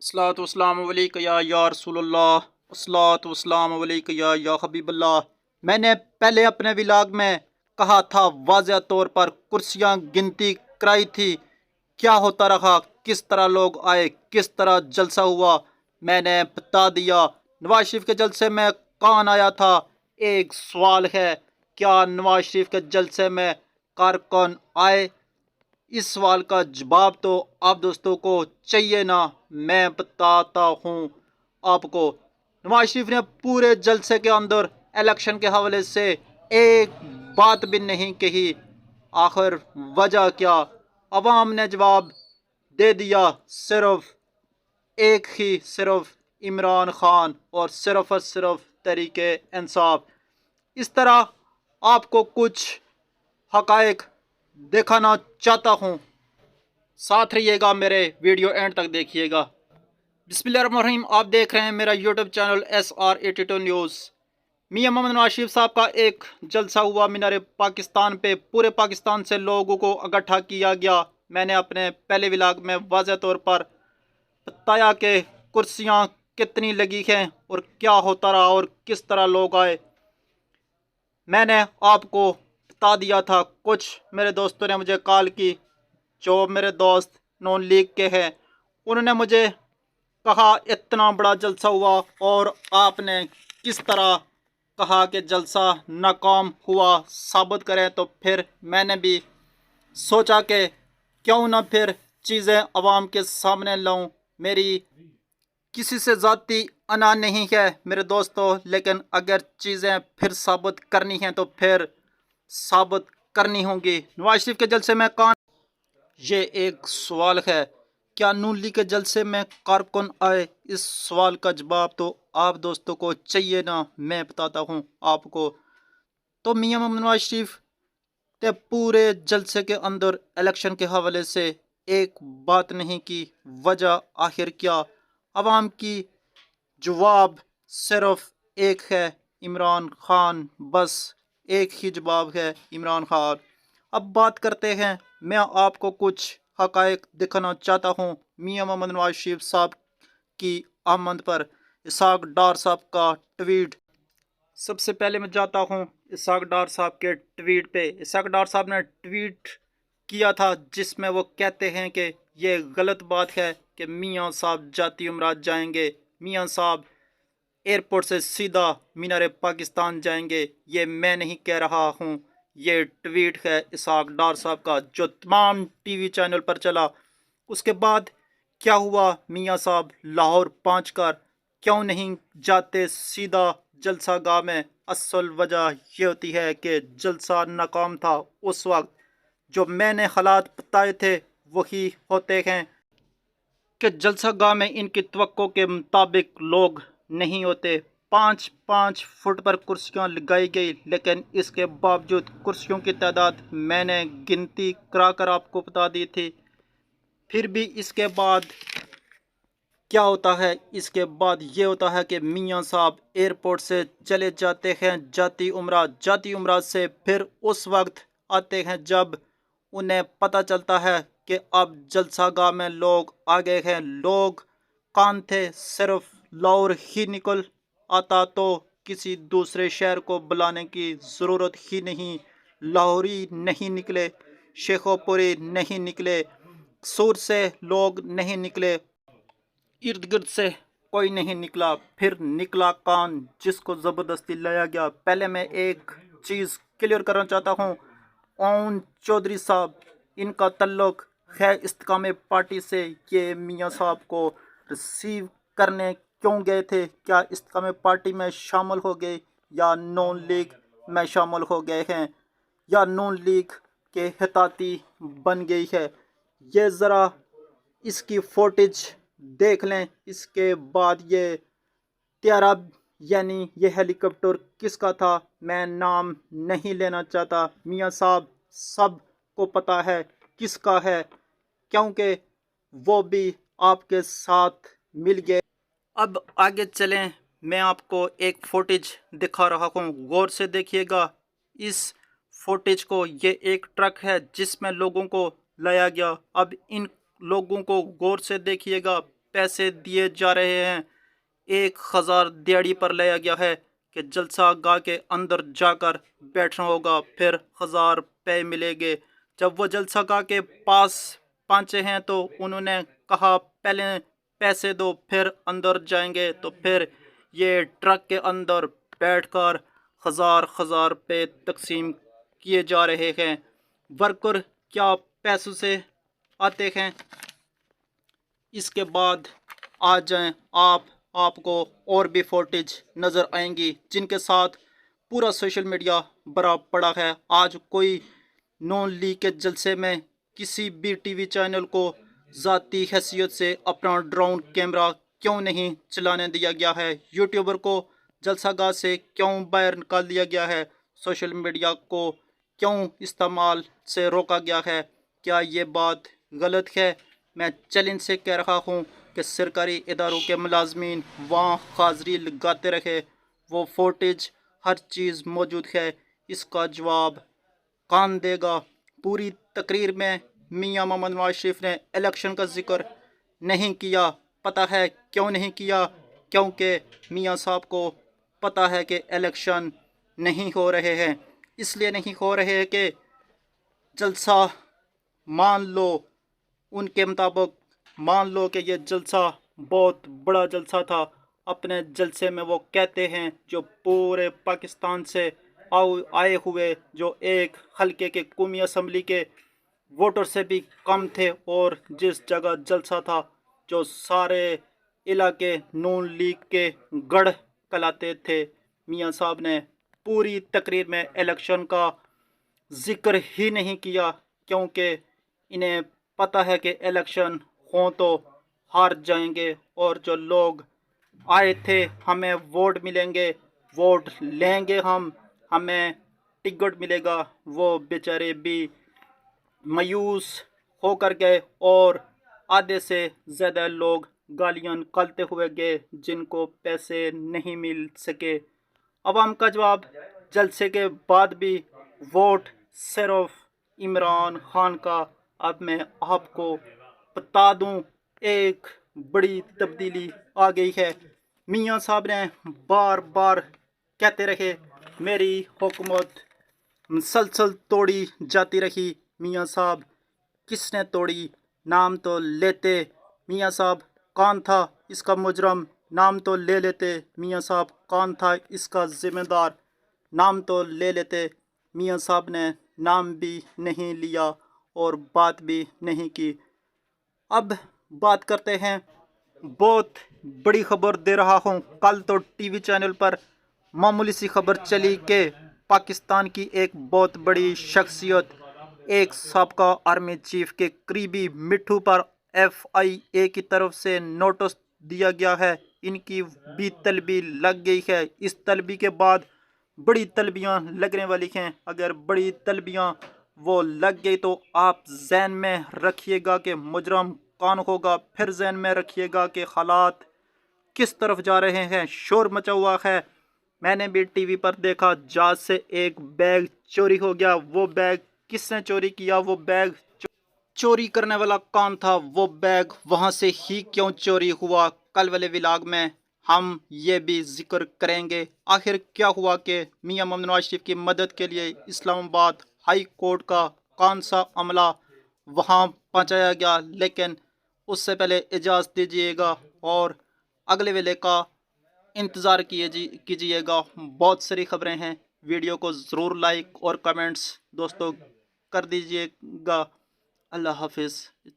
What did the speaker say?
الصلاۃ والسلام علیک یا رسول اللہ، الصلاۃ والسلام علیک یا حبیب اللہ۔ میں نے پہلے اپنے ولاگ میں کہا تھا، واضح طور پر کرسیاں گنتی کرائی تھی، کیا ہوتا رہا، کس طرح لوگ آئے، کس طرح جلسہ ہوا، میں نے بتا دیا۔ نواز شریف کے جلسے میں کون آیا تھا؟ ایک سوال ہے، کیا نواز شریف کے جلسے میں کارکن آئے؟ اس سوال کا جواب تو آپ دوستوں کو چاہیے نا، میں بتاتا ہوں آپ کو۔ نواز شریف نے پورے جلسے کے اندر الیکشن کے حوالے سے ایک بات بھی نہیں کہی۔ آخر وجہ کیا؟ عوام نے جواب دے دیا، صرف ایک ہی، صرف عمران خان اور صرف تحریک انصاف۔ اس طرح آپ کو کچھ حقائق دکھانا چاہتا ہوں، ساتھ رہیے گا، میرے ویڈیو اینڈ تک دیکھیے گا۔ بسم اللہ الرحمن الرحیم، آپ دیکھ رہے ہیں میرا یوٹیوب چینل SR82 نیوز۔ میاں محمد نواز شریف صاحب کا ایک جلسہ ہوا مینار پاکستان پہ، پورے پاکستان سے لوگوں کو اکٹھا کیا گیا۔ میں نے اپنے پہلے ولاگ میں واضح طور پر بتایا کہ کرسیاں کتنی لگی ہیں اور کیا ہوتا رہا اور کس طرح لوگ آئے۔ میں نے آپ کو بتا دیا تھا، کچھ میرے دوستوں نے مجھے کال کی، جو میرے دوست نون لیگ کے ہیں، انہوں نے مجھے کہا اتنا بڑا جلسہ ہوا اور آپ نے کس طرح کہا کہ جلسہ ناکام ہوا، ثابت کریں۔ تو پھر میں نے بھی سوچا کہ کیوں نہ پھر چیزیں عوام کے سامنے لاؤں۔ میری کسی سے ذاتی انا نہیں ہے میرے دوستوں، لیکن اگر چیزیں پھر ثابت کرنی ہیں تو پھر ثابت کرنی ہوں گی۔ نواز شریف کے جلسے میں کون؟ یہ ایک سوال ہے، کیا نون لیگ کے جلسے میں کارکن آئے؟ اس سوال کا جواب تو آپ دوستوں کو چاہیے نا، میں بتاتا ہوں آپ کو۔ تو میاں محمد نواز شریف نے پورے جلسے کے اندر الیکشن کے حوالے سے ایک بات نہیں کی، وجہ آخر کیا؟ عوام کی جواب صرف ایک ہے، عمران خان، بس ایک ہی جواب ہے، عمران خان۔ اب بات کرتے ہیں، میں آپ کو کچھ حقائق دکھانا چاہتا ہوں میاں محمد نواز شریف صاحب کی آمد پر۔ اسحاق ڈار صاحب کا ٹویٹ، سب سے پہلے میں جاتا ہوں اسحاق ڈار صاحب کے ٹویٹ پہ۔ اسحاق ڈار صاحب نے ٹویٹ کیا تھا جس میں وہ کہتے ہیں کہ یہ غلط بات ہے کہ میاں صاحب جاتی امرات جائیں گے، میاں صاحب ایئرپورٹ سے سیدھا مینار پاکستان جائیں گے، یہ میں نہیں کہہ رہا ہوں، یہ ٹویٹ ہے اسحاق ڈار صاحب کا جو تمام ٹی وی چینل پر چلا۔ اس کے بعد کیا ہوا؟ میاں صاحب لاہور پہنچ کر کیوں نہیں جاتے سیدھا جلسہ گاہ میں؟ اصل وجہ یہ ہوتی ہے کہ جلسہ ناکام تھا اس وقت، جو میں نے حالات بتائے تھے وہی ہوتے ہیں کہ جلسہ گاہ میں ان کی توقع کے مطابق لوگ نہیں ہوتے۔ 5 فٹ پر کرسیاں لگائی گئی، لیکن اس کے باوجود کرسیوں کی تعداد میں نے گنتی کرا کر آپ کو بتا دی تھی۔ پھر بھی اس کے بعد کیا ہوتا ہے؟ اس کے بعد یہ ہوتا ہے کہ میاں صاحب ایئرپورٹ سے چلے جاتے ہیں جاتی امرات سے پھر اس وقت آتے ہیں جب انہیں پتہ چلتا ہے کہ اب جلسہ گاہ میں لوگ آ گئے ہیں۔ لوگ کون تھے؟ صرف لاہور ہی نکل آتا تو کسی دوسرے شہر کو بلانے کی ضرورت ہی نہیں، لاہوری نہیں نکلے، شیخو پوری نہیں نکلے، سور سے لوگ نہیں نکلے، ارد گرد سے کوئی نہیں نکلا۔ پھر نکلا کون جس کو زبردستی لایا گیا؟ پہلے میں ایک چیز کلیئر کرنا چاہتا ہوں، اون چودھری صاحب، ان کا تعلق ہے استقامت پارٹی سے۔ یہ میاں صاحب کو ریسیو کرنے کیوں گئے تھے؟ کیا استقامت پارٹی میں شامل ہو گئے یا نون لیگ میں شامل ہو گئے ہیں یا نون لیگ کے احتیاطی بن گئی ہے؟ یہ ذرا اس کی فوٹیج دیکھ لیں۔ اس کے بعد یہ طیارہ یعنی یہ ہیلی کاپٹر کس کا تھا؟ میں نام نہیں لینا چاہتا، میاں صاحب سب کو پتہ ہے کس کا ہے، کیونکہ وہ بھی آپ کے ساتھ مل گئے۔ اب آگے چلیں، میں آپ کو ایک فوٹیج دکھا رہا ہوں، غور سے دیکھیے گا اس فوٹیج کو۔ یہ ایک ٹرک ہے جس میں لوگوں کو لایا گیا۔ اب ان لوگوں کو غور سے دیکھیے گا، پیسے دیے جا رہے ہیں۔ 1000 دیہڑی پر لیا گیا ہے کہ جلسہ گاہ کے اندر جا کر بیٹھنا ہوگا، پھر 1000 روپے ملیں گے۔ جب وہ جلسہ گاہ کے پاس پہنچے ہیں تو انہوں نے کہا پہلے پیسے دو پھر اندر جائیں گے، تو پھر یہ ٹرک کے اندر بیٹھ کر 1000 روپے تقسیم کیے جا رہے ہیں۔ ورکر کیا پیسوں سے آتے ہیں؟ اس کے بعد آ جائیں آپ کو اور بھی فوٹیج نظر آئیں گی جن کے ساتھ پورا سوشل میڈیا بھرا پڑا ہے۔ آج کوئی نون لیگ کے جلسے میں کسی بھی ٹی وی چینل کو ذاتی حیثیت سے اپنا ڈرون کیمرہ کیوں نہیں چلانے دیا گیا ہے؟ یوٹیوبر کو جلسہ گاہ سے کیوں باہر نکال دیا گیا ہے؟ سوشل میڈیا کو کیوں استعمال سے روکا گیا ہے؟ کیا یہ بات غلط ہے؟ میں چیلنج سے کہہ رہا ہوں کہ سرکاری اداروں کے ملازمین وہاں حاضری لگاتے رہے، وہ فوٹیج ہر چیز موجود ہے، اس کا جواب کون دے گا؟ پوری تقریر میں میاں محمد نواز شریف نے الیکشن کا ذکر نہیں کیا۔ پتہ ہے کیوں نہیں کیا؟ کیونکہ میاں صاحب کو پتہ ہے کہ الیکشن نہیں ہو رہے ہیں۔ اس لیے نہیں ہو رہے ہیں کہ جلسہ مان لو، ان کے مطابق مان لو کہ یہ جلسہ بہت بڑا جلسہ تھا۔ اپنے جلسے میں وہ کہتے ہیں جو پورے پاکستان سے آئے ہوئے، جو ایک حلقے کے قومی اسمبلی کے ووٹر سے بھی کم تھے، اور جس جگہ جلسہ تھا جو سارے علاقے نون لیگ کے گڑھ کہلاتے تھے، میاں صاحب نے پوری تقریر میں الیکشن کا ذکر ہی نہیں کیا، کیونکہ انہیں پتہ ہے کہ الیکشن ہوں تو ہار جائیں گے، اور جو لوگ آئے تھے ہمیں ووٹ ملیں گے، ووٹ لیں گے ہمیں ٹکٹ ملے گا، وہ بیچارے بھی مایوس ہو کر گئے، اور آدھے سے زیادہ لوگ گالیاں نکالتے ہوئے گئے جن کو پیسے نہیں مل سکے۔ عوام کا جواب جلسے کے بعد بھی ووٹ صرف عمران خان کا۔ اب میں آپ کو بتا دوں ایک بڑی تبدیلی آ گئی ہے۔ میاں صاحب نے بار بار کہتے رہے میری حکومت مسلسل توڑی جاتی رہی۔ میاں صاحب کس نے توڑی؟ نام تو لیتے، میاں صاحب کون تھا اس کا مجرم؟ نام تو لے لیتے، میاں صاحب کون تھا اس کا ذمہ دار؟ نام تو لے لیتے۔ میاں صاحب نے نام بھی نہیں لیا اور بات بھی نہیں کی۔ اب بات کرتے ہیں، بہت بڑی خبر دے رہا ہوں۔ کل تو ٹی وی چینل پر معمولی سی خبر چلی کہ پاکستان کی ایک بہت بڑی شخصیت، ایک سابقہ آرمی چیف کے قریبی مٹھو پر FIA کی طرف سے نوٹس دیا گیا ہے۔ ان کی بھی طلبی لگ گئی ہے۔ اس طلبی کے بعد بڑی طلبیاں لگنے والی ہیں۔ اگر بڑی طلبیاں وہ لگ گئی تو آپ ذہن میں رکھیے گا کہ مجرم کون ہوگا، پھر ذہن میں رکھیے گا کہ حالات کس طرف جا رہے ہیں۔ شور مچا ہوا ہے۔ میں نے بھی ٹی وی پر دیکھا، جہاز سے ایک بیگ چوری ہو گیا۔ وہ بیگ کس نے چوری کیا؟ وہ بیگ چوری کرنے والا کون تھا؟ وہ بیگ وہاں سے ہی کیوں چوری ہوا؟ کل والے ولاگ میں ہم یہ بھی ذکر کریں گے آخر کیا ہوا کہ میاں محمد نواز شریف کی مدد کے لیے اسلام آباد ہائی کورٹ کا کون سا عملہ وہاں پہنچایا گیا۔ لیکن اس سے پہلے اجازت دیجیے گا اور اگلے ویلے کا انتظار کیجیے گا۔ بہت ساری خبریں ہیں، ویڈیو کو ضرور لائک اور کمنٹس دوستوں کر دیجیے گا۔ اللہ حافظ۔